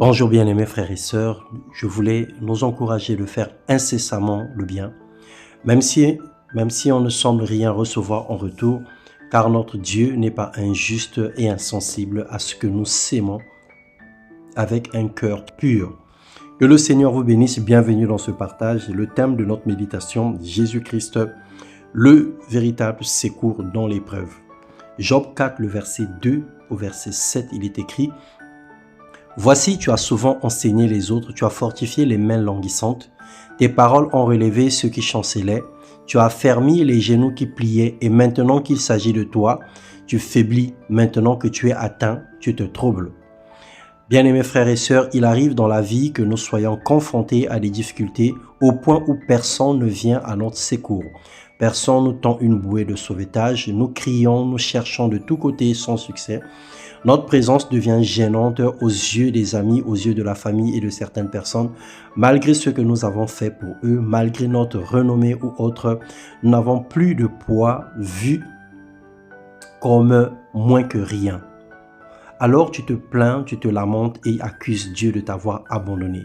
Bonjour bien-aimés frères et sœurs, je voulais nous encourager de faire incessamment le bien, même si on ne semble rien recevoir en retour, car notre Dieu n'est pas injuste et insensible à ce que nous s'aimons avec un cœur pur. Que le Seigneur vous bénisse, bienvenue dans ce partage. Le thème de notre méditation, Jésus-Christ, le véritable secours dans l'épreuve. Job 4, le verset 2 au verset 7, il est écrit: Voici, tu as souvent enseigné les autres, tu as fortifié les mains languissantes, tes paroles ont relevé ceux qui chancelaient, tu as affermi les genoux qui pliaient, et maintenant qu'il s'agit de toi, tu faiblis, maintenant que tu es atteint, tu te troubles. Bien-aimés frères et sœurs, il arrive dans la vie que nous soyons confrontés à des difficultés au point où personne ne vient à notre secours. Personne nous tend une bouée de sauvetage, nous crions, nous cherchons de tous côtés sans succès. Notre présence devient gênante aux yeux des amis, aux yeux de la famille et de certaines personnes. Malgré ce que nous avons fait pour eux, malgré notre renommée ou autre, nous n'avons plus de poids vu comme moins que rien. Alors tu te plains, tu te lamentes et accuses Dieu de t'avoir abandonné.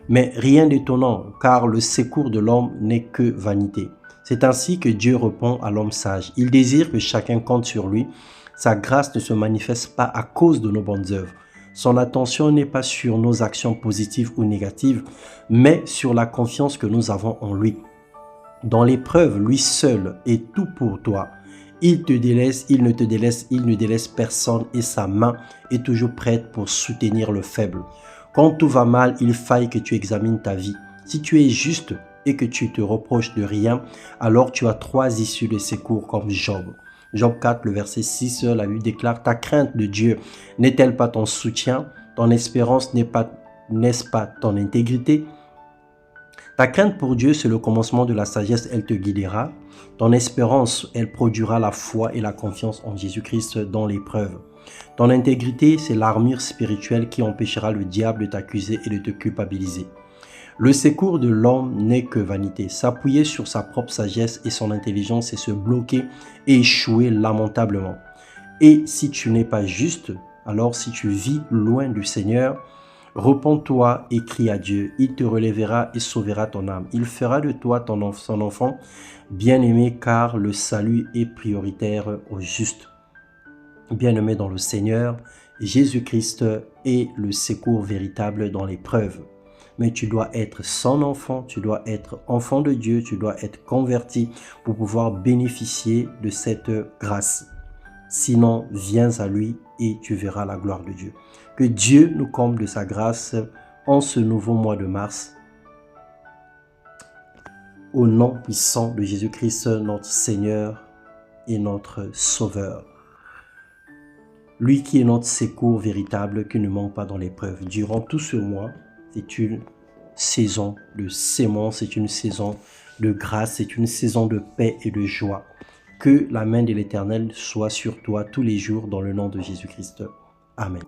Mais rien d'étonnant, car le secours de l'homme n'est que vanité. C'est ainsi que Dieu répond à l'homme sage. Il désire que chacun compte sur lui. Sa grâce ne se manifeste pas à cause de nos bonnes œuvres. Son attention n'est pas sur nos actions positives ou négatives, mais sur la confiance que nous avons en lui. Dans l'épreuve, lui seul est tout pour toi. Il te délaisse, il ne te délaisse, il ne délaisse personne et sa main est toujours prête pour soutenir le faible. Quand tout va mal, il faille que tu examines ta vie. Si tu es juste et que tu te reproches de rien, alors tu as 3 issues de secours comme Job. Job 4, le verset 6, la Bible déclare: Ta crainte de Dieu n'est-elle pas ton soutien? Ton espérance n'est-ce pas ton intégrité? Ta crainte pour Dieu, c'est le commencement de la sagesse, elle te guidera. Ton espérance, elle produira la foi et la confiance en Jésus-Christ dans l'épreuve. Ton intégrité, c'est l'armure spirituelle qui empêchera le diable de t'accuser et de te culpabiliser. Le secours de l'homme n'est que vanité. S'appuyer sur sa propre sagesse et son intelligence, c'est se bloquer et échouer lamentablement. Et si tu n'es pas juste, alors si tu vis loin du Seigneur, repens-toi et crie à Dieu. Il te relèvera et sauvera ton âme. Il fera de toi son enfant bien-aimé, car le salut est prioritaire aux justes. Bien-aimé dans le Seigneur, Jésus-Christ est le secours véritable dans l'épreuve. Mais tu dois être son enfant, tu dois être enfant de Dieu, tu dois être converti pour pouvoir bénéficier de cette grâce. Sinon, viens à lui et tu verras la gloire de Dieu. Que Dieu nous comble de sa grâce en ce nouveau mois de mars. Au nom puissant de Jésus-Christ, notre Seigneur et notre Sauveur. Lui qui est notre secours véritable, qui ne manque pas dans l'épreuve. Durant tout ce mois, c'est une saison de sémence, c'est une saison de grâce, c'est une saison de paix et de joie. Que la main de l'Éternel soit sur toi tous les jours dans le nom de Jésus-Christ. Amen.